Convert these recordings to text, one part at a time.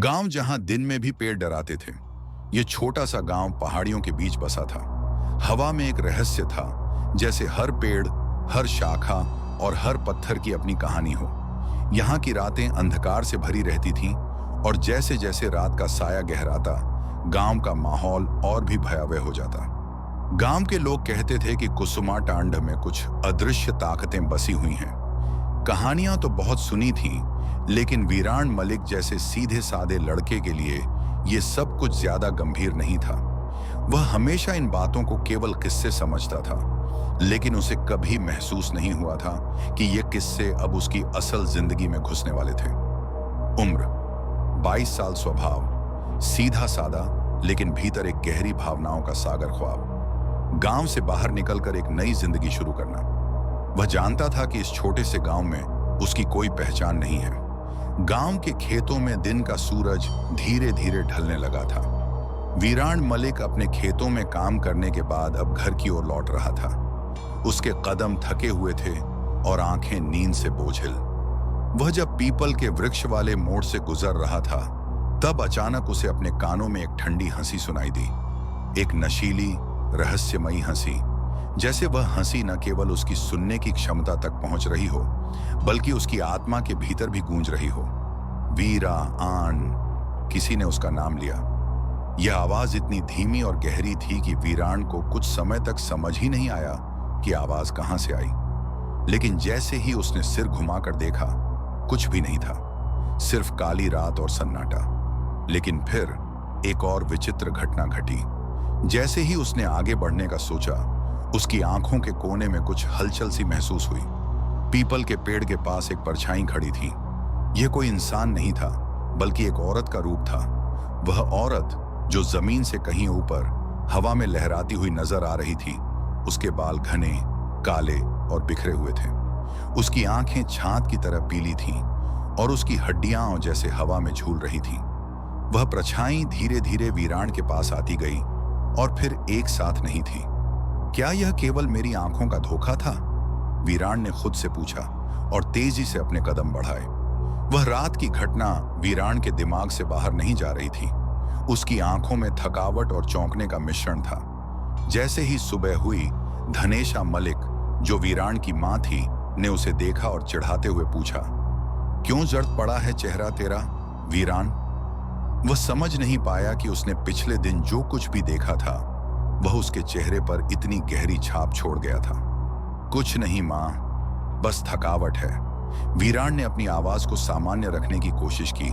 गांव जहां दिन में भी पेड़ डराते थे, ये छोटा सा गांव पहाड़ियों के बीच बसा था। हवा में एक रहस्य था, जैसे हर पेड़, हर शाखा और हर पत्थर की अपनी कहानी हो। यहाँ की रातें अंधकार से भरी रहती थीं और जैसे जैसे रात का साया गहराता, गांव का माहौल और भी भयावह हो जाता। गांव के लोग कहते थे कि कुसुमा टांड में कुछ अदृश्य ताकतें बसी हुई हैं। कहानियां तो बहुत सुनी थीं, लेकिन वीरान मलिक जैसे सीधे साधे लड़के के लिए ये सब कुछ ज्यादा गंभीर नहीं था। वह हमेशा इन बातों को केवल किस्से समझता था, लेकिन उसे कभी महसूस नहीं हुआ था कि ये किस्से अब उसकी असल जिंदगी में घुसने वाले थे। उम्र 22 साल, स्वभाव सीधा सादा, लेकिन भीतर एक गहरी भावनाओं का सागर ख्वाब। गांव से बाहर निकलकर एक नई जिंदगी शुरू करना। वह जानता था कि इस छोटे से गांव में उसकी कोई पहचान नहीं है। गांव के खेतों में दिन का सूरज धीरे धीरे ढलने लगा था। वीरान मलिक अपने खेतों में काम करने के बाद अब घर की ओर लौट रहा था। उसके कदम थके हुए थे और आंखें नींद से बोझिल। वह जब पीपल के वृक्ष वाले मोड़ से गुजर रहा था, तब अचानक उसे अपने कानों में एक ठंडी हंसी सुनाई दी। एक नशीली, रहस्यमयी हंसी, जैसे वह हंसी न केवल उसकी सुनने की क्षमता तक पहुंच रही हो, बल्कि उसकी आत्मा के भीतर भी गूंज रही हो। वीरा आन, किसी ने उसका नाम लिया। यह आवाज इतनी धीमी और गहरी थी कि वीरान को कुछ समय तक समझ ही नहीं आया कि आवाज कहां से आई। लेकिन जैसे ही उसने सिर घुमाकर देखा, कुछ भी नहीं था, सिर्फ काली रात और सन्नाटा। लेकिन फिर एक और विचित्र घटना घटी। जैसे ही उसने आगे बढ़ने का सोचा, उसकी आंखों के कोने में कुछ हलचल सी महसूस हुई। पीपल के पेड़ के पास एक परछाई खड़ी थी। यह कोई इंसान नहीं था, बल्कि एक औरत का रूप था। वह औरत जो जमीन से कहीं ऊपर हवा में लहराती हुई नजर आ रही थी। उसके बाल घने, काले और बिखरे हुए थे। उसकी आंखें छात की तरह पीली थीं और उसकी हड्डियां जैसे हवा में झूल रही थीं। वह परछाई धीरे धीरे वीरान के पास आती गई और फिर एक साथ नहीं थी। क्या यह केवल मेरी आंखों का धोखा था? वीरान ने खुद से पूछा और तेजी से अपने कदम बढ़ाए। वह रात की घटना वीरान के दिमाग से बाहर नहीं जा रही थी। उसकी आंखों में थकावट और चौंकने का मिश्रण था। जैसे ही सुबह हुई, धनेशा मलिक, जो वीरान की मां थी, ने उसे देखा और चिढ़ाते हुए पूछा, क्यों जर्द पड़ा है चेहरा तेरा, वीरान? वह समझ नहीं पाया कि उसने पिछले दिन जो कुछ भी देखा था, वह उसके चेहरे पर इतनी गहरी छाप छोड़ गया था। कुछ नहीं मां, बस थकावट है। वीरान ने अपनी आवाज को सामान्य रखने की कोशिश की,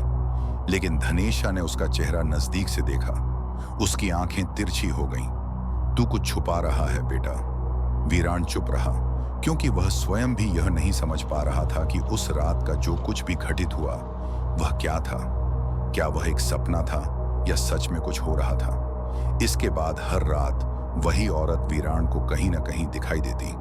लेकिन धनेशा ने उसका चेहरा नजदीक से देखा। उसकी आंखें तिरछी हो गईं। तू कुछ छुपा रहा है बेटा। वीरान चुप रहा, क्योंकि वह स्वयं भी यह नहीं समझ पा रहा था कि उस रात का जो कुछ भी घटित हुआ, वह क्या था। क्या वह एक सपना था या सच में कुछ हो रहा था? इसके बाद हर रात वही औरत वीरान को कहीं न कहीं दिखाई देती।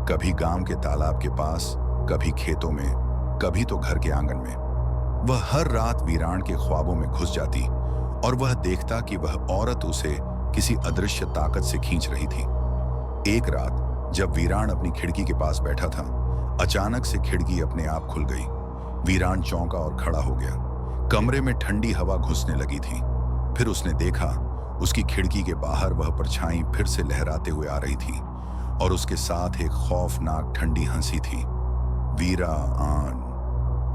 कभी गांव के तालाब के पास, कभी खेतों में, कभी तो घर के आंगन में। वह हर रात वीरान के ख्वाबों में घुस जाती और वह देखता कि वह औरत उसे किसी अदृश्य ताकत से खींच रही थी। एक रात जब वीरान अपनी खिड़की के पास बैठा था, अचानक से खिड़की अपने आप खुल गई। वीरान चौंका और खड़ा हो गया। कमरे में ठंडी हवा घुसने लगी थी। फिर उसने देखा, उसकी खिड़की के बाहर वह परछाई फिर से लहराते हुए आ रही थी और उसके साथ एक खौफनाक ठंडी हंसी थी। वीरा आन।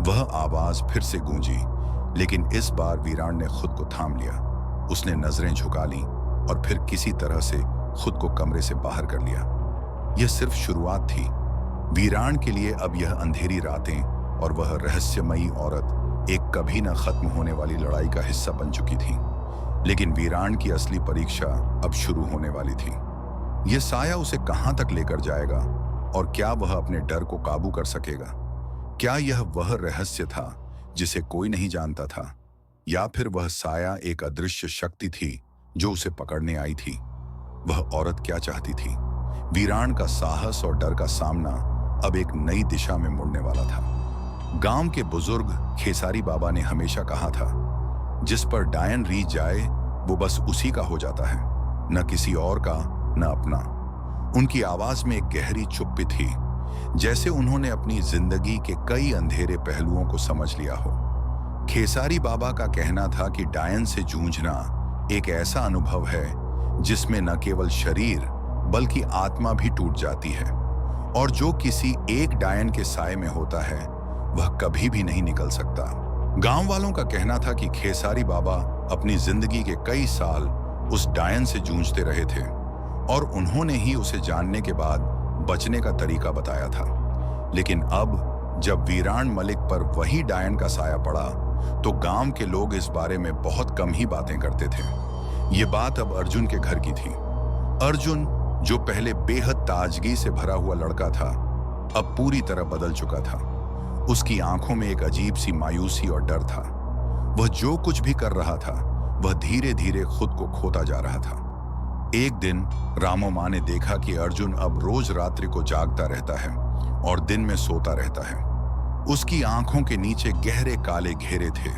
वह आवाज फिर से गूंजी, लेकिन इस बार वीरान ने खुद को थाम लिया। उसने नजरें झुका लीं और फिर किसी तरह से खुद को कमरे से बाहर कर लिया। यह सिर्फ शुरुआत थी। वीरान के लिए अब यह अंधेरी रातें और वह रहस्यमयी औरत एक कभी न खत्म होने वाली लड़ाई का हिस्सा बन चुकी थी। लेकिन वीरान की असली परीक्षा अब शुरू होने वाली थी। यह साया उसे कहां तक लेकर जाएगा और क्या वह अपने डर को काबू कर सकेगा? क्या यह वह रहस्य था जिसे कोई नहीं जानता था, या फिर वह साया एक अदृश्य शक्ति थी जो उसे पकड़ने आई थी? वह औरत क्या चाहती थी? वीरान का साहस और डर का सामना अब एक नई दिशा में मुड़ने वाला था। गांव के बुजुर्ग खेसारी बाबा ने हमेशा कहा था, जिस पर डायन रीझ जाए वो बस उसी का हो जाता है, न किसी और का, न अपना। उनकी आवाज में एक गहरी चुप्पी थी, जैसे उन्होंने अपनी जिंदगी के कई अंधेरे पहलुओं को समझ लिया हो। खेसारी बाबा का कहना था कि डायन से जूझना एक ऐसा अनुभव है जिसमें न केवल शरीर बल्कि आत्मा भी टूट जाती है, और जो किसी एक डायन के साए में होता है वह कभी भी नहीं निकल सकता। गांव वालों का कहना था कि खेसारी बाबा अपनी जिंदगी के कई साल उस डायन से जूझते रहे थे और उन्होंने ही उसे जानने के बाद बचने का तरीका बताया था। लेकिन अब जब वीरान मलिक पर वही डायन का साया पड़ा तो गांव के लोग इस बारे में बहुत कम ही बातें करते थे। ये बात अब अर्जुन के घर की थी। अर्जुन, जो पहले बेहद ताजगी से भरा हुआ लड़का था, अब पूरी तरह बदल चुका था। उसकी आंखों में एक अजीब सी मायूसी और डर था। वह जो कुछ भी कर रहा था वह धीरे धीरे खुद को खोता जा रहा था। एक दिन रामो माँ ने देखा कि अर्जुन अब रोज रात्रि को जागता रहता है और दिन में सोता रहता है। उसकी आंखों के नीचे गहरे काले घेरे थे,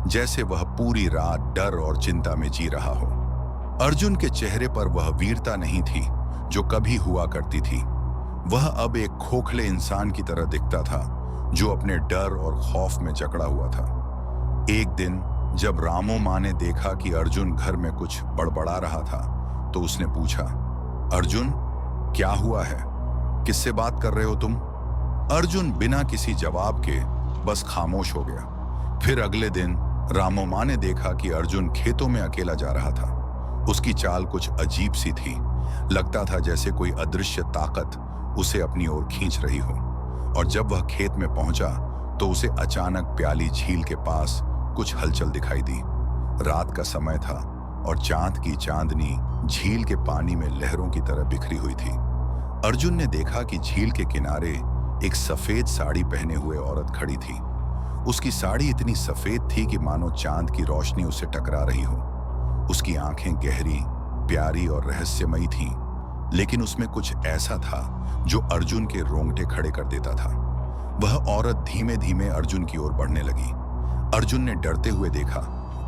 जैसे वह पूरी रात डर और चिंता में जी रहा हो। अर्जुन के चेहरे पर वह वीरता नहीं थी जो कभी हुआ करती थी। वह अब एक खोखले इंसान की तरह दिखता था जो अपने डर और खौफ में जकड़ा हुआ था। एक दिन जब रामो माँ ने देखा कि अर्जुन घर में कुछ बड़बड़ा रहा था तो उसने पूछा, अर्जुन, क्या हुआ है? किससे बात कर रहे हो तुम? अर्जुन बिना किसी जवाब के बस खामोश हो गया। फिर अगले दिन रामो माँ ने देखा कि अर्जुन खेतों में अकेला जा रहा था। उसकी चाल कुछ अजीब सी थी। लगता था जैसे कोई अदृश्य ताकत उसे अपनी ओर खींच रही हो। और जब वह खेत में पहुंचा तो उसे अचानक प्याली झील के पास कुछ हलचल दिखाई दी। रात का समय था और चांद की चांदनी झील के पानी में लहरों की तरह बिखरी हुई थी। अर्जुन ने देखा कि झील के किनारे एक सफेद साड़ी पहने हुए औरत खड़ी थी। उसकी साड़ी इतनी सफेद थी कि मानो चांद की रोशनी उसे टकरा रही हो। उसकी आंखें गहरी, प्यारी और रहस्यमयी थीं, लेकिन उसमें कुछ ऐसा था जो अर्जुन के रोंगटे खड़े कर देता था। वह औरत धीमे धीमे अर्जुन की ओर बढ़ने लगी। अर्जुन ने डरते हुए देखा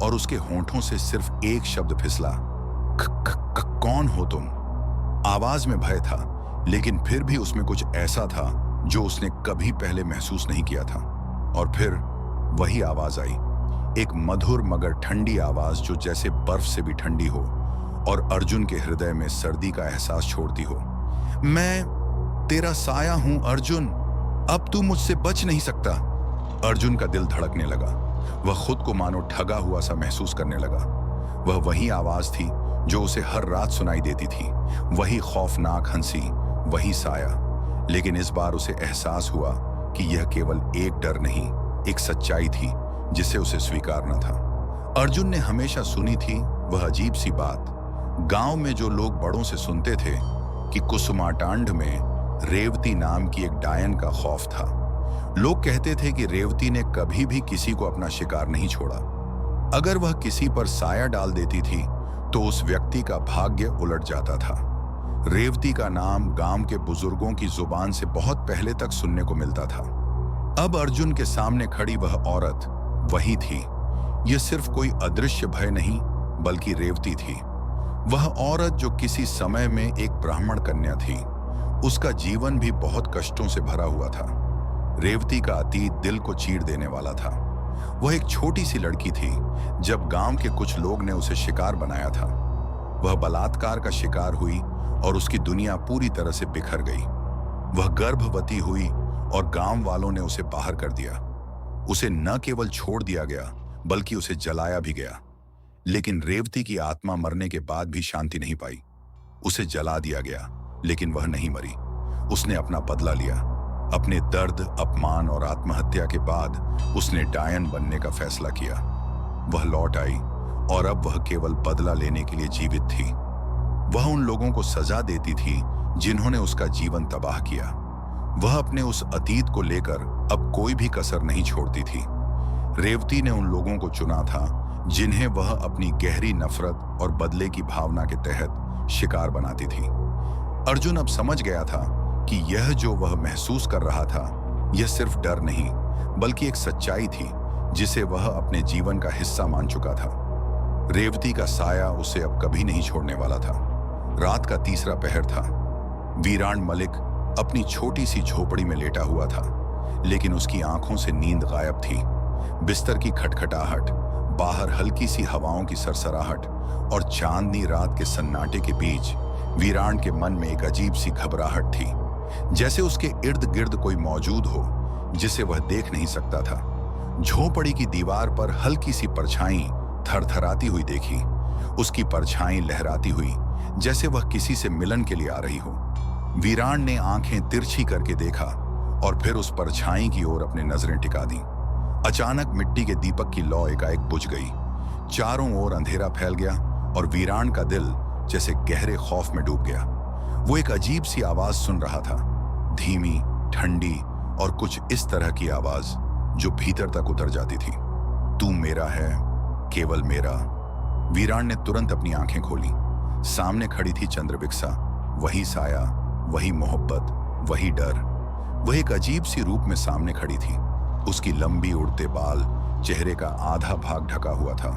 और उसके होंठों से सिर्फ एक शब्द फिसला, कौन हो तुम? आवाज में भय था, लेकिन फिर भी उसमें कुछ ऐसा था जो उसने कभी पहले महसूस नहीं किया था। और फिर वही आवाज आई, एक मधुर मगर ठंडी आवाज जो जैसे बर्फ से भी ठंडी हो और अर्जुन के हृदय में सर्दी का एहसास छोड़ती हो। मैं तेरा साया हूं अर्जुन, अब तू मुझसे बच नहीं सकता। अर्जुन का दिल धड़कने लगा। वह खुद को मानो ठगा हुआ सा महसूस करने लगा। वह वही आवाज थी जो उसे हर रात सुनाई देती थी, वही खौफनाक हंसी, वही साया। लेकिन इस बार उसे एहसास हुआ कि यह केवल एक डर नहीं, एक सच्चाई थी जिसे उसे स्वीकारना था। अर्जुन ने हमेशा सुनी थी वह अजीब सी बात, गांव में जो लोग बड़ों से सुनते थे कि कुसुमाटांड में रेवती नाम की एक डायन का खौफ था। लोग कहते थे कि रेवती ने कभी भी किसी को अपना शिकार नहीं छोड़ा। अगर वह किसी पर साया डाल देती थी तो उस व्यक्ति का भाग्य उलट जाता था। रेवती का नाम गांव के बुजुर्गों की जुबान से बहुत पहले तक सुनने को मिलता था। अब अर्जुन के सामने खड़ी वह औरत वही थी। यह सिर्फ कोई अदृश्य भय नहीं बल्कि रेवती थी। वह औरत जो किसी समय में एक ब्राह्मण कन्या थी। उसका जीवन भी बहुत कष्टों से भरा हुआ था। रेवती का अतीत दिल को चीर देने वाला था। वह एक छोटी सी लड़की थी जब गांव के कुछ लोग ने उसे शिकार बनाया था। वह बलात्कार का शिकार हुई और उसकी दुनिया पूरी तरह से बिखर गई। वह गर्भवती हुई और गांव वालों ने उसे बाहर कर दिया। उसे न केवल छोड़ दिया गया बल्कि उसे जलाया भी गया। लेकिन रेवती की आत्मा मरने के बाद भी शांति नहीं पाई। उसे जला दिया गया लेकिन वह नहीं मरी। उसने अपना बदला लिया। अपने दर्द, अपमान और आत्महत्या के बाद उसने डायन बनने का फैसला किया। वह लौट आई और अब वह केवल बदला लेने के लिए जीवित थी। वह उन लोगों को सजा देती थी जिन्होंने उसका जीवन तबाह किया। वह अपने उस अतीत को लेकर अब कोई भी कसर नहीं छोड़ती थी। रेवती ने उन लोगों को चुना था जिन्हें वह अपनी गहरी नफरत और बदले की भावना के तहत शिकार बनाती थी। अर्जुन अब समझ गया था कि यह जो वह महसूस कर रहा था यह सिर्फ डर नहीं बल्कि एक सच्चाई थी जिसे वह अपने जीवन का हिस्सा मान चुका था। रेवती का साया उसे अब कभी नहीं छोड़ने वाला था। रात का तीसरा पहर था। वीरान मलिक अपनी छोटी सी झोपड़ी में लेटा हुआ था, लेकिन उसकी आंखों से नींद गायब थी। बिस्तर की खटखटाहट, बाहर हल्की सी हवाओं की सरसराहट और चांदनी रात के सन्नाटे के बीच वीरान के मन में एक अजीब सी घबराहट थी, जैसे उसके इर्द गिर्द कोई मौजूद हो जिसे वह देख नहीं सकता था। झोपड़ी की दीवार पर हल्की सी परछाई थरथराती हुई देखी, उसकी परछाई लहराती हुई जैसे वह किसी से मिलन के लिए आ रही हो। वीरान ने आंखें तिरछी करके देखा और फिर उस परछाई की ओर अपनी नजरें टिका दी। अचानक मिट्टी के दीपक की लौ एकाएक बुझ गई, चारों ओर अंधेरा फैल गया और वीरान का दिल जैसे गहरे खौफ में डूब गया। वो एक अजीब सी आवाज सुन रहा था, धीमी, ठंडी और कुछ इस तरह की आवाज जो भीतर तक उतर जाती थी। तू मेरा है, केवल मेरा। वीरान ने तुरंत अपनी आंखें खोली। सामने खड़ी थी चंद्रविक्षा, वही साया, वही मोहब्बत, वही डर। वह एक अजीब सी रूप में सामने खड़ी थी। उसकी लंबी उड़ते बाल चेहरे का आधा भाग ढका हुआ था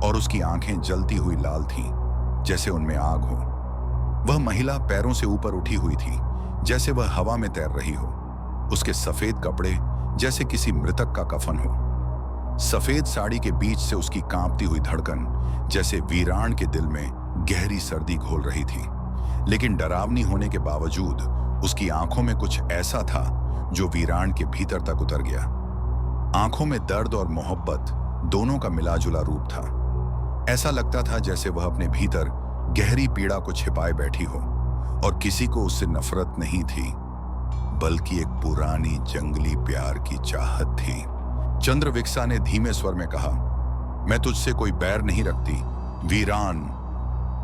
और उसकी आंखें जलती हुई लाल थीं, जैसे उनमें आग हो। वह महिला पैरों से ऊपर उठी हुई थी, जैसे वह हवा में तैर रही हो। उसके सफेद कपड़े जैसे किसी मृतक का कफन हो। सफेद साड़ी के बीच से उसकी कांपती हुई धड़कन जैसे वीरान के दिल में गहरी सर्दी घोल रही थी। लेकिन डरावनी होने के बावजूद उसकी आंखों में कुछ ऐसा था जो वीरान के भीतर तक उतर गया। आंखों में दर्द और मोहब्बत दोनों का मिलाजुला रूप था। ऐसा लगता था जैसे वह अपने भीतर गहरी पीड़ा को छिपाए बैठी हो और किसी को उससे नफरत नहीं थी, बल्कि एक पुरानी जंगली प्यार की चाहत थी। चंद्रविक्षा ने धीमे स्वर में कहा, मैं तुझसे कोई बैर नहीं रखती वीरान,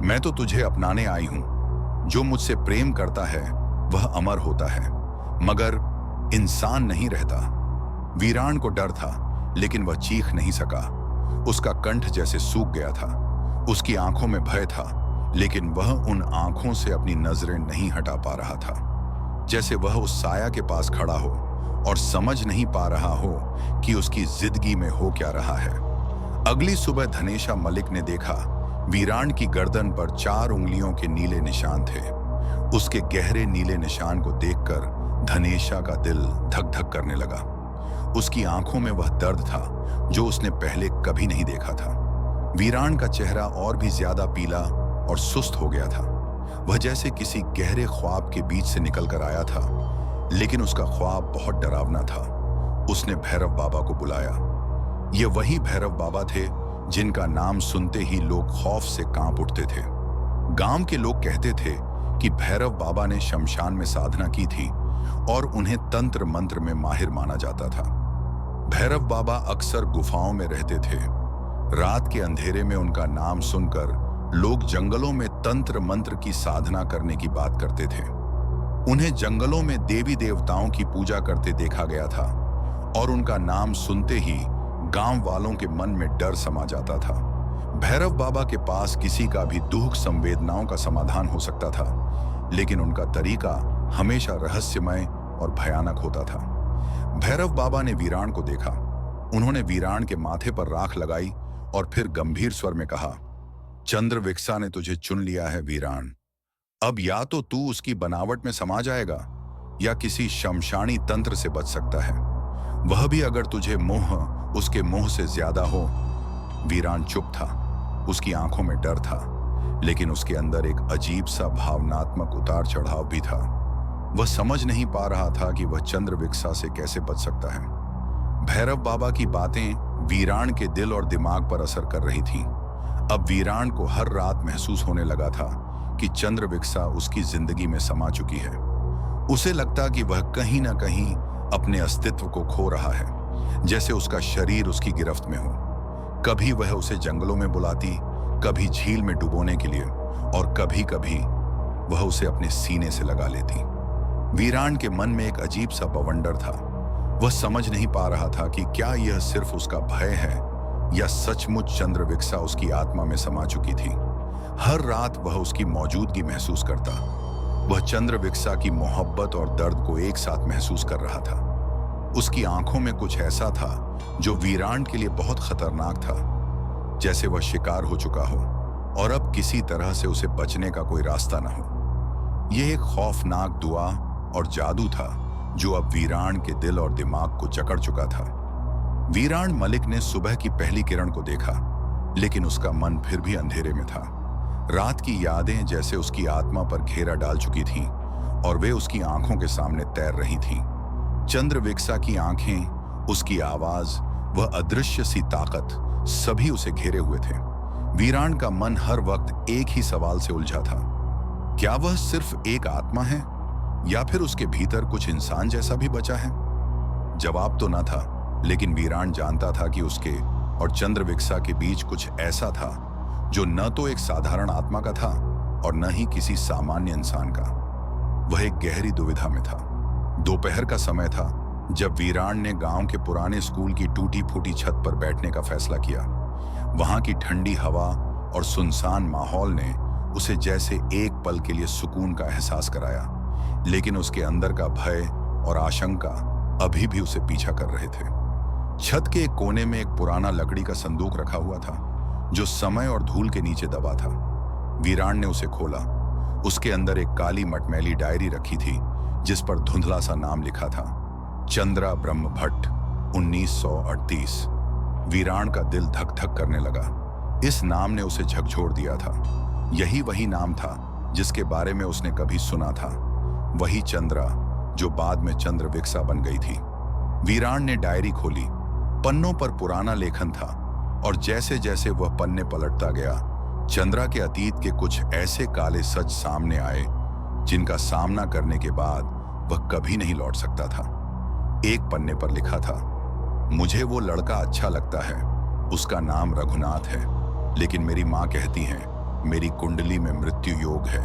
मैं तो तुझे अपनाने आई हूं। जो मुझसे प्रेम करता है वह अमर होता है, मगर इंसान नहीं रहता। वीरान को डर था, लेकिन वह चीख नहीं सका। उसका कंठ जैसे सूख गया था। उसकी आंखों में भय था, लेकिन वह उन आंखों से अपनी नजरें नहीं हटा पा रहा था। जैसे वह उस साया के पास खड़ा हो और समझ नहीं पा रहा हो कि उसकी जिंदगी में हो क्या रहा है। अगली सुबह धनेशा मलिक ने देखा, वीरान की गर्दन पर 4 उंगलियों के नीले निशान थे। उसके गहरे नीले निशान को देखकर धनेशा का दिल धक धक करने लगा। उसकी आंखों में वह दर्द था जो उसने पहले कभी नहीं देखा था। वीरान का चेहरा और भी ज्यादा पीला और सुस्त हो गया था। वह जैसे किसी गहरे ख्वाब के बीच से निकलकर आया था, लेकिन उसका ख्वाब बहुत डरावना था। उसने भैरव बाबा को बुलाया। ये वही भैरव बाबा थे जिनका नाम सुनते ही लोग खौफ से कांप उठते थे। गांव के लोग कहते थे कि भैरव बाबा ने शमशान में साधना की थी और उन्हें तंत्र मंत्र में माहिर माना जाता था। भैरव बाबा अक्सर गुफाओं में रहते थे। रात के अंधेरे में उनका नाम सुनकर लोग जंगलों में तंत्र मंत्र की साधना करने की बात करते थे। उन्हें जंगलों में देवी देवताओं की पूजा करते देखा गया था और उनका नाम सुनते ही गांव वालों के मन में डर समा जाता था। भैरव बाबा के पास किसी का भी दुख संवेदनाओं का समाधान हो सकता था, लेकिन उनका तरीका हमेशा रहस्यमय और भयानक होता था। भैरव बाबा ने वीरान को देखा। उन्होंने वीरान के माथे पर राख लगाई और फिर गंभीर स्वर में कहा, चंद्रविक्षा ने तुझे चुन लिया है वीरान। अब या तो तू उसकी बनावट में समा जाएगा या किसी शमशानी तंत्र से बच सकता है, वह भी अगर तुझे मोह उसके मोह से ज्यादा हो। वीरान चुप था। उसकी आंखों में डर था, लेकिन उसके अंदर एक अजीब सा भावनात्मक उतार चढ़ाव भी था। वह समझ नहीं पा रहा था कि वह चंद्रविक्षा से कैसे बच सकता है। भैरव बाबा की बातें वीरान के दिल और दिमाग पर असर कर रही थीं। अब वीरान को हर रात महसूस होने लगा था कि चंद्रविक्षा उसकी जिंदगी में समा चुकी है। उसे लगता कि वह कहीं ना कहीं अपने अस्तित्व को खो रहा है, जैसे उसका शरीर उसकी गिरफ्त में हो। कभी वह उसे जंगलों में बुलाती, कभी झील में डुबोने के लिए, और कभी कभी वह उसे अपने सीने से लगा लेती। वीरान के मन में एक अजीब सा बवंडर था। वह समझ नहीं पा रहा था कि क्या यह सिर्फ उसका भय है या सचमुच चंद्रविक्षा उसकी आत्मा में समा चुकी थी। हर रात वह उसकी मौजूदगी महसूस करता। वह चंद्रविक्षा की मोहब्बत और दर्द को एक साथ महसूस कर रहा था। उसकी आंखों में कुछ ऐसा था जो वीरान के लिए बहुत खतरनाक था, जैसे वह शिकार हो चुका हो और अब किसी तरह से उसे बचने का कोई रास्ता न हो। यह एक खौफनाक दुआ और जादू था जो अब वीरान के दिल और दिमाग को जकड़ चुका था। वीराण मलिक ने सुबह की पहली किरण को देखा, लेकिन उसका मन फिर भी अंधेरे में था। रात की यादें जैसे उसकी आत्मा पर घेरा डाल चुकी थीं और वे उसकी आंखों के सामने तैर रही थीं। चंद्रविक्सा की आंखें, उसकी आवाज, वह अदृश्य सी ताकत, सभी उसे घेरे हुए थे। वीराण का मन हर वक्त एक ही सवाल से उलझा था। क्या वह सिर्फ एक आत्मा है या फिर उसके भीतर कुछ इंसान जैसा भी बचा है? जवाब तो न था, लेकिन वीराण जानता था कि उसके और चंद्रविक्सा के बीच कुछ ऐसा था जो न तो एक साधारण आत्मा का था और न ही किसी सामान्य इंसान का। वह एक गहरी दुविधा में था। दोपहर का समय था जब वीराण ने गांव के पुराने स्कूल की टूटी फूटी छत पर बैठने का फैसला किया। वहां की ठंडी हवा और सुनसान माहौल ने उसे जैसे एक पल के लिए सुकून का एहसास कराया, लेकिन उसके अंदर का भय और आशंका अभी भी उसे पीछा कर रहे थे। छत के एक कोने में एक पुराना लकड़ी का संदूक रखा हुआ था जो समय और धूल के नीचे दबा था। वीराण ने उसे खोला। उसके अंदर एक काली मटमैली डायरी रखी थी जिस पर धुंधला सा नाम लिखा था, चंद्रा ब्रह्म भट्ट 1938। वीराण का दिल धक धक करने लगा। इस नाम ने उसे झकझोर दिया था। यही वही नाम था जिसके बारे में उसने कभी सुना था, वही चंद्रा जो बाद में चंद्रविक्सा बन गई थी। वीराण ने डायरी खोली। पन्नों पर पुराना लेखन था और जैसे जैसे वह पन्ने पलटता गया, चंद्रा के अतीत के कुछ ऐसे काले सच सामने आए जिनका सामना करने के बाद वह कभी नहीं लौट सकता था। एक पन्ने पर लिखा था, मुझे वो लड़का अच्छा लगता है, उसका नाम रघुनाथ है, लेकिन मेरी माँ कहती है मेरी कुंडली में मृत्यु योग है,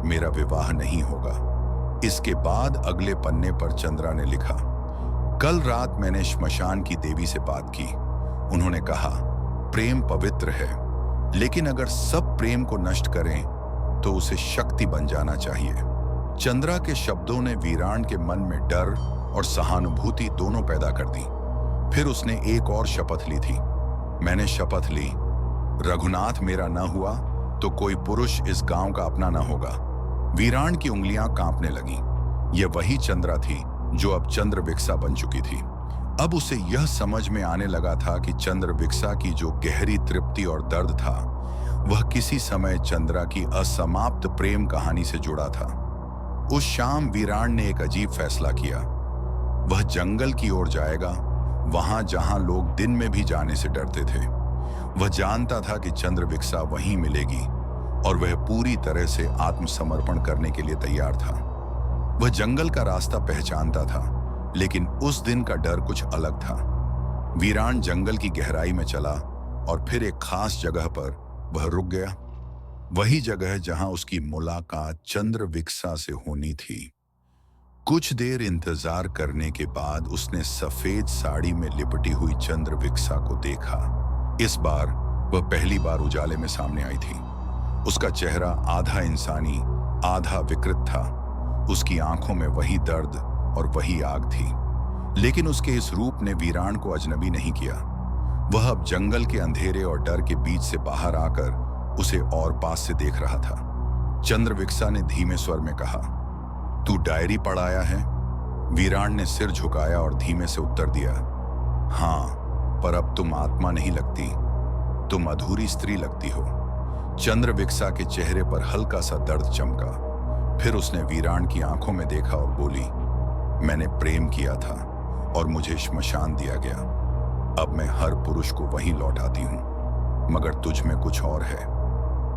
मेरा विवाह नहीं होगा। इसके बाद अगले पन्ने पर चंद्रा ने लिखा, कल रात मैंने श्मशान की देवी से बात की। उन्होंने कहा प्रेम पवित्र है, लेकिन अगर सब प्रेम को नष्ट करें तो उसे शक्ति बन जाना चाहिए। चंद्रा के शब्दों ने वीराण के मन में डर और सहानुभूति दोनों पैदा कर दी। फिर उसने एक और शपथ ली थी। मैंने शपथ ली, रघुनाथ मेरा न हुआ तो कोई पुरुष इस गांव का अपना न होगा। वीराण की उंगलियां कांपने लगीं। यह वही चंद्रा थी जो अब चंद्रविक्सा बन चुकी थी। अब उसे यह समझ में आने लगा था कि चंद्रविक्सा की जो गहरी तृप्ति और दर्द था, वह किसी समय चंद्रा की असमाप्त प्रेम कहानी से जुड़ा था। उस शाम वीराण ने एक अजीब फैसला किया। वह जंगल की ओर जाएगा, वहां जहां लोग दिन में भी जाने से डरते थे। वह जानता था कि चंद्रविक्सा वहीं मिलेगी और वह पूरी तरह से आत्मसमर्पण करने के लिए तैयार था। वह जंगल का रास्ता पहचानता था, लेकिन उस दिन का डर कुछ अलग था। वीराण जंगल की गहराई में चला और फिर एक खास जगह पर वह रुक गया। वही जगह जहां उसकी मुलाकात चंद्रविक्सा से होनी थी। कुछ देर इंतजार करने के बाद उसने सफेद साड़ी में लिपटी हुई चंद्रविक्सा को देखा। इस बार वह पहली बार उजाले में सामने आई थी। उसका चेहरा आधा इंसानी, आधा विकृत था। उसकी आंखों में वही दर्द और वही आग थी, लेकिन उसके इस रूप ने वीराण को अजनबी नहीं किया। वह अब जंगल के अंधेरे और डर के बीच से बाहर आकर उसे और पास से देख रहा था। चंद्रविक्सा ने धीमे स्वर में कहा, तू डायरी पढ़ आया है? वीराण ने सिर झुकाया और धीमे से उत्तर दिया, हाँ, पर अब तुम आत्मा नहीं लगती, तुम अधूरी स्त्री लगती हो। चंद्रविक्सा के चेहरे पर हल्का सा दर्द चमका। फिर उसने वीराण की आंखों में देखा और बोली, मैंने प्रेम किया था और मुझे श्मशान दिया गया। अब मैं हर पुरुष को वहीं लौटाती हूं, मगर तुझ में कुछ और है।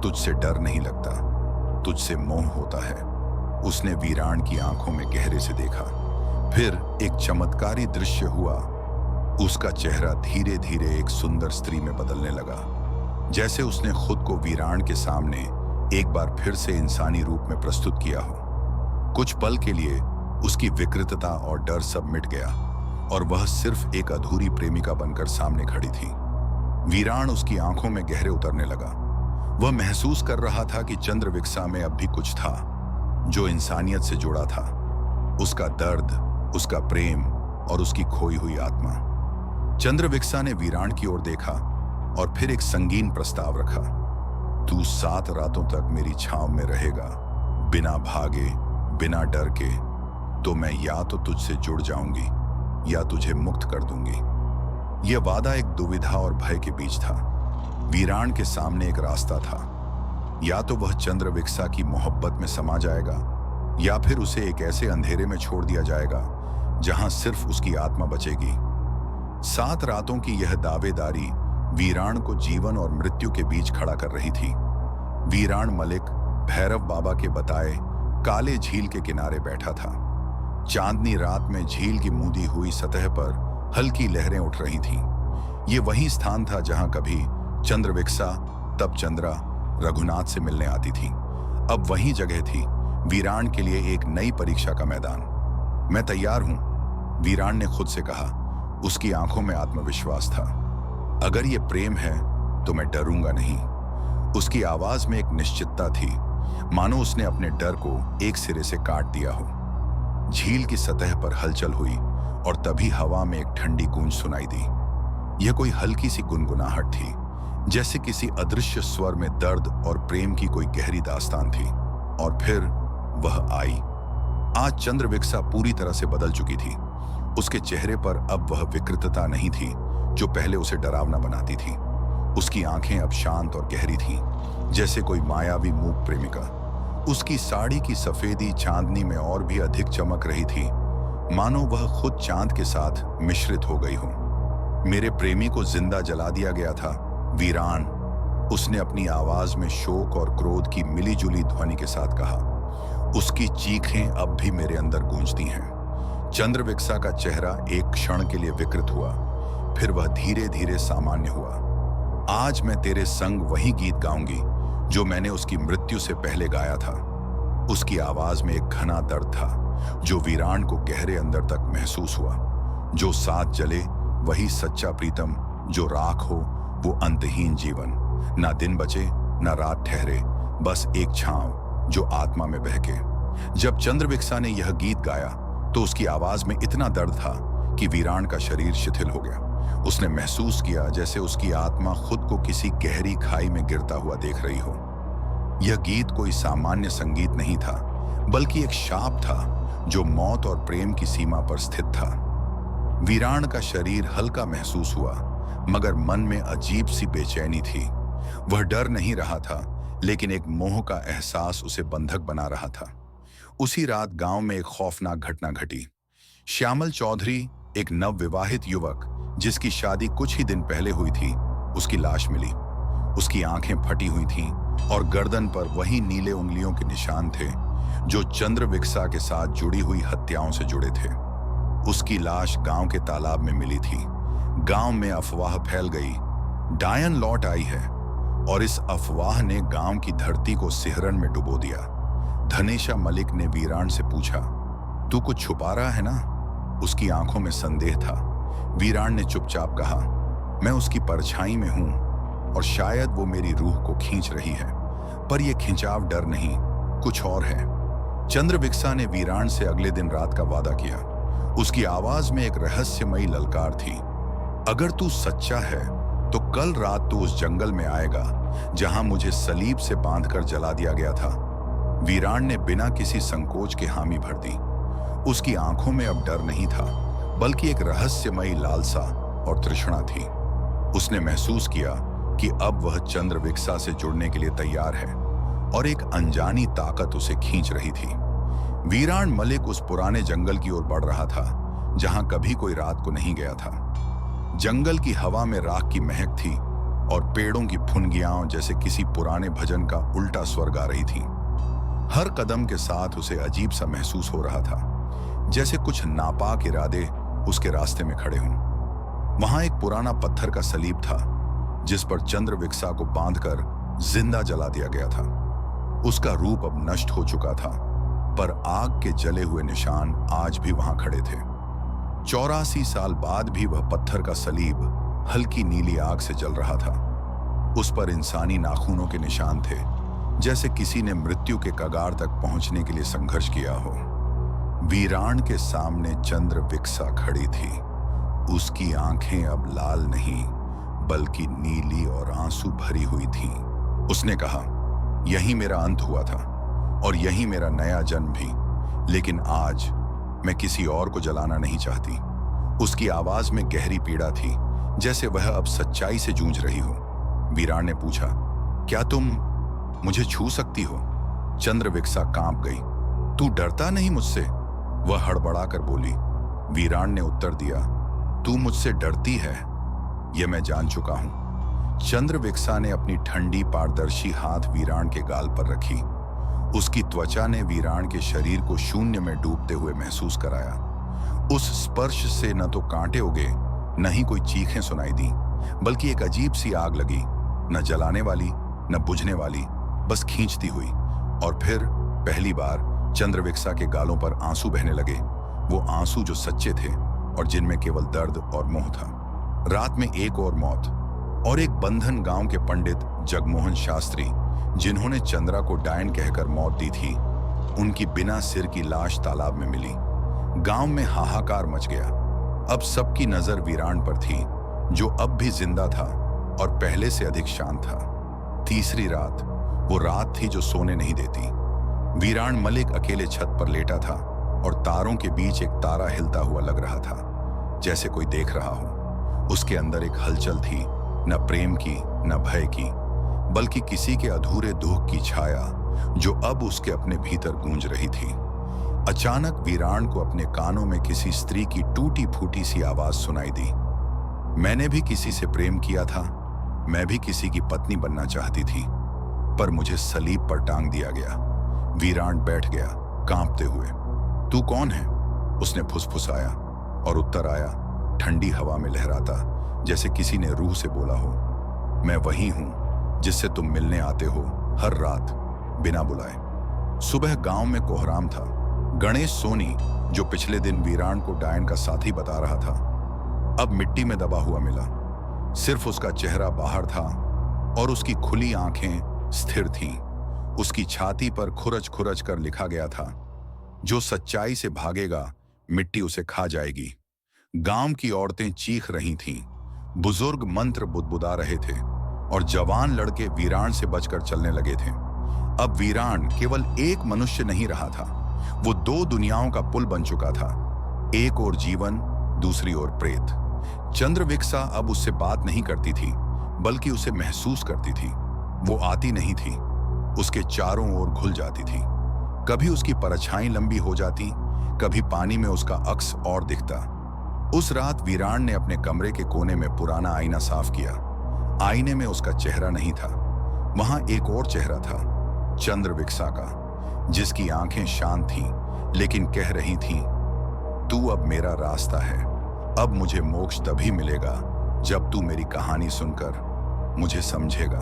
तुझसे डर नहीं लगता, तुझसे मोह होता है। उसने वीराण की आंखों में गहरे से देखा। फिर एक चमत्कारी दृश्य हुआ। उसका चेहरा धीरे धीरे एक सुंदर स्त्री में बदलने लगा, जैसे उसने खुद को वीराण के सामने एक बार फिर से इंसानी रूप में प्रस्तुत किया हो। कुछ पल के लिए उसकी विकृतता और डर सब मिट गया और वह सिर्फ एक अधूरी प्रेमिका बनकर सामने खड़ी थी। वीराण उसकी आंखों में गहरे उतरने लगा। वह महसूस कर रहा था कि चंद्रविक्सा में अब भी कुछ था जो इंसानियत से जुड़ा था। उसका दर्द, उसका प्रेम और उसकी खोई हुई आत्मा। चंद्रविक्सा ने वीराण की ओर देखा और फिर एक संगीन प्रस्ताव रखा, तू 7 रातों तक मेरी छांव में रहेगा, बिना भागे, बिना डर के, तो मैं या तो तुझसे जुड़ जाऊंगी या तुझे मुक्त कर दूंगी। यह वादा एक दुविधा और भय के बीच था। वीरान के सामने एक रास्ता था, या तो वह चंद्रविक्षा की मोहब्बत में समा जाएगा या फिर उसे एक ऐसे अंधेरे में छोड़ दिया जाएगा जहां सिर्फ उसकी आत्मा बचेगी। 7 रातों की यह दावेदारी वीरान को जीवन और मृत्यु के बीच खड़ा कर रही थी। वीरान मलिक भैरव बाबा के बताए काले झील के किनारे बैठा था। चांदनी रात में झील की मूंदी हुई सतह पर हल्की लहरें उठ रही थीं। ये वही स्थान था जहां कभी चंद्रविक्षा, तब चंद्रा रघुनाथ से मिलने आती थी। अब वही जगह थी वीरान के लिए एक नई परीक्षा का मैदान। मैं तैयार हूं, वीरान ने खुद से कहा। उसकी आंखों में आत्मविश्वास था। अगर ये प्रेम है तो मैं डरूंगा नहीं। उसकी आवाज में एक निश्चितता थी, मानो उसने अपने डर को एक सिरे से काट दिया हो। झील की सतह पर हलचल हुई और तभी हवा में एक ठंडी गूंज सुनाई दी। यह कोई हल्की सी गुनगुनाहट थी, जैसे किसी अदृश्य स्वर में दर्द और प्रेम की कोई गहरी दास्तान थी। और फिर वह आई। आज चंद्रविक्षा पूरी तरह से बदल चुकी थी। उसके चेहरे पर अब वह विकृतता नहीं थी जो पहले उसे डरावना बनाती थी। उसकी आंखें अब शांत और गहरी थीं, जैसे कोई मायावी मूक प्रेमिका। उसकी साड़ी की सफेदी चांदनी में और भी अधिक चमक रही थी, मानो वह खुद चांद के साथ मिश्रित हो गई हो। मेरे प्रेमी को जिंदा जला दिया गया था, वीरान, उसने अपनी आवाज में शोक और क्रोध की मिलीजुली ध्वनि के साथ कहा। उसकी चीखें अब भी मेरे अंदर गूंजती हैं। चंद्रविक्षा का चेहरा एक क्षण के लिए विकृत हुआ, फिर वह धीरे धीरे सामान्य हुआ। आज मैं तेरे संग वही गीत गाऊंगी जो मैंने उसकी मृत्यु से पहले गाया था। उसकी आवाज में एक घना दर्द था जो वीरान को गहरे अंदर तक महसूस हुआ। जो साथ जले वही सच्चा प्रीतम, जो राख हो वो अंतहीन जीवन। ना दिन बचे ना रात ठहरे, बस एक छांव जो आत्मा में बहके। जब चंद्रविक्षा ने यह गीत गाया तो उसकी आवाज में इतना दर्द था कि वीरान का शरीर शिथिल हो गया। उसने महसूस किया जैसे उसकी आत्मा खुद को किसी गहरी खाई में गिरता हुआ देख रही हो। यह गीत कोई सामान्य संगीत नहीं था, बल्कि एक शाप था जो मौत और प्रेम की सीमा पर स्थित था। वीरान का शरीर हल्का महसूस हुआ, मगर मन में अजीब सी बेचैनी थी। वह डर नहीं रहा था, लेकिन एक मोह का एहसास उसे बंधक बना रहा था। उसी रात गांव में एक खौफनाक घटना घटी। श्यामल चौधरी, एक नवविवाहित युवक जिसकी शादी कुछ ही दिन पहले हुई थी, उसकी लाश मिली। उसकी आंखें फटी हुई थीं और गर्दन पर वही नीले उंगलियों के निशान थे जो चंद्रविक्षा के साथ जुड़ी हुई हत्याओं से जुड़े थे। उसकी लाश गांव के तालाब में मिली थी। गांव में अफवाह फैल गई, डायन लौट आई है, और इस अफवाह ने गांव की धरती को सिहरन में डुबो दिया। धनेशा मलिक ने वीरान से पूछा, तू कुछ छुपा रहा है ना? उसकी आंखों में संदेह था। वीरान ने चुपचाप कहा, मैं उसकी परछाई में हूं और शायद वो मेरी रूह को खींच रही है, पर यह खिंचाव डर नहीं, कुछ और है। चंद्रविक्षा ने वीरान से अगले दिन रात का वादा किया। उसकी आवाज में एक रहस्यमयी ललकार थी, अगर तू सच्चा है तो कल रात तू उस जंगल में आएगा जहां मुझे सलीब से बांधकर जला दिया गया था। वीरान ने बिना किसी संकोच के हामी भर दी। उसकी आंखों में अब डर नहीं था, बल्कि एक रहस्यमयी लालसा और तृष्णा थी। उसने महसूस किया कि अब वह चंद्रविक्षा से जुड़ने के लिए तैयार है और एक अनजानी ताकत उसे खींच रही थी। वीरान मलिक उस पुराने जंगल की ओर बढ़ रहा था जहां कभी कोई रात को नहीं गया था। जंगल की हवा में राख की महक थी और पेड़ों की फुनगियां जैसे किसी पुराने भजन का उल्टा स्वर गा रही थीं। हर कदम के साथ उसे अजीब सा महसूस हो रहा था, जैसे कुछ नापाक इरादे उसके रास्ते में खड़े हों। वहां एक पुराना पत्थर का सलीब था जिस पर चंद्रविक्षा को बांधकर जिंदा जला दिया गया था। उसका रूप अब नष्ट हो चुका था, पर आग के जले हुए निशान आज भी वहां खड़े थे। 84 साल बाद भी वह पत्थर का सलीब हल्की नीली आग से जल रहा था। उस पर इंसानी नाखूनों के निशान थे, जैसे किसी ने मृत्यु के कगार तक पहुंचने के लिए संघर्ष किया हो। वीरान के सामने चंद्रविक्षा खड़ी थी। उसकी आंखें अब लाल नहीं, बल्कि नीली और आंसू भरी हुई थीं। उसने कहा, यही मेरा अंत हुआ था और यही मेरा नया जन्म भी, लेकिन आज मैं किसी और को जलाना नहीं चाहती। उसकी आवाज में गहरी पीड़ा थी, जैसे वह अब सच्चाई से जूझ रही हो। वीराण ने पूछा, क्या तुम मुझे छू सकती हो? चंद्रविक्षा कांप गई। तू डरता नहीं मुझसे? वह हड़बड़ाकर बोली। वीराण ने उत्तर दिया, तू मुझसे डरती है, यह मैं जान चुका हूं। चंद्रविक्षा ने अपनी ठंडी पारदर्शी हाथ वीराण के गाल पर रखी। उसकी त्वचा ने वीराण के शरीर को शून्य में डूबते हुए महसूस कराया। उस स्पर्श से न तो कांटे उगे, न ही कोई चीखें सुनाई दी, बल्कि एक अजीब सी आग लगी, न जलाने वाली न बुझने वाली, बस खींचती हुई। और फिर पहली बार चंद्रविक्षा के गालों पर आंसू बहने लगे, वो आंसू जो सच्चे थे और जिनमें केवल दर्द और मोह था। रात में एक और मौत, और एक बंधन गांव के पंडित जगमोहन शास्त्री, जिन्होंने चंद्रा को डायन कहकर मौत दी थी, उनकी बिना सिर की लाश तालाब में मिली। गांव में हाहाकार मच गया। अब सबकी नजर वीराण पर थी, जो अब भी जिंदा था और पहले से अधिक शांत था। तीसरी रात, वो रात थी जो सोने नहीं देती। वीराण मलिक अकेले छत पर लेटा था और तारों के बीच एक तारा हिलता हुआ लग रहा था, जैसे कोई देख रहा हो। उसके अंदर एक हलचल थी, न प्रेम की न भय की, बल्कि किसी के अधूरे दुख की छाया, जो अब उसके अपने भीतर गूंज रही थी। अचानक वीराण को अपने कानों में किसी स्त्री की टूटी फूटी सी आवाज सुनाई दी। मैंने भी किसी से प्रेम किया था, मैं भी किसी की पत्नी बनना चाहती थी, पर मुझे सलीब पर टांग दिया गया। वीराण बैठ गया कांपते हुए। तू कौन है? उसने फुसफुसाया, और उत्तर आया, ठंडी हवा में लहराता, जैसे किसी ने रूह से बोला हो। मैं वही हूं जिससे तुम मिलने आते हो हर रात बिना बुलाए। सुबह गांव में कोहराम था। गणेश सोनी, जो पिछले दिन वीराण को डायन का साथी बता रहा था, अब मिट्टी में दबा हुआ मिला। सिर्फ उसका चेहरा बाहर था और उसकी खुली आंखें स्थिर थीं। उसकी छाती पर खुरच खुरच कर लिखा गया था, जो सच्चाई से भागेगा मिट्टी उसे खा जाएगी। गांव की औरतें चीख रही थीं, बुजुर्ग मंत्र बुदबुदा रहे थे, और जवान लड़के वीराण से बचकर चलने लगे थे। अब वीराण केवल एक मनुष्य नहीं रहा था, वो दो दुनियाओं का पुल बन चुका था। एक ओर जीवन, दूसरी ओर प्रेत। चंद्रविक्षा अब उससे बात नहीं करती थी, बल्कि उसे महसूस करती थी। वो आती नहीं थी, उसके चारों ओर घुल जाती थी। कभी उसकी परछाई लंबी हो जाती, कभी पानी में उसका अक्स और दिखता। उस रात वीराण ने अपने कमरे के कोने में पुराना आईना साफ किया। आईने में उसका चेहरा नहीं था, वहां एक और चेहरा था, चंद्रविक्षा का, जिसकी आंखें शांत थीं, लेकिन कह रही थीं, तू अब मेरा रास्ता है। अब मुझे मोक्ष तभी मिलेगा जब तू मेरी कहानी सुनकर मुझे समझेगा।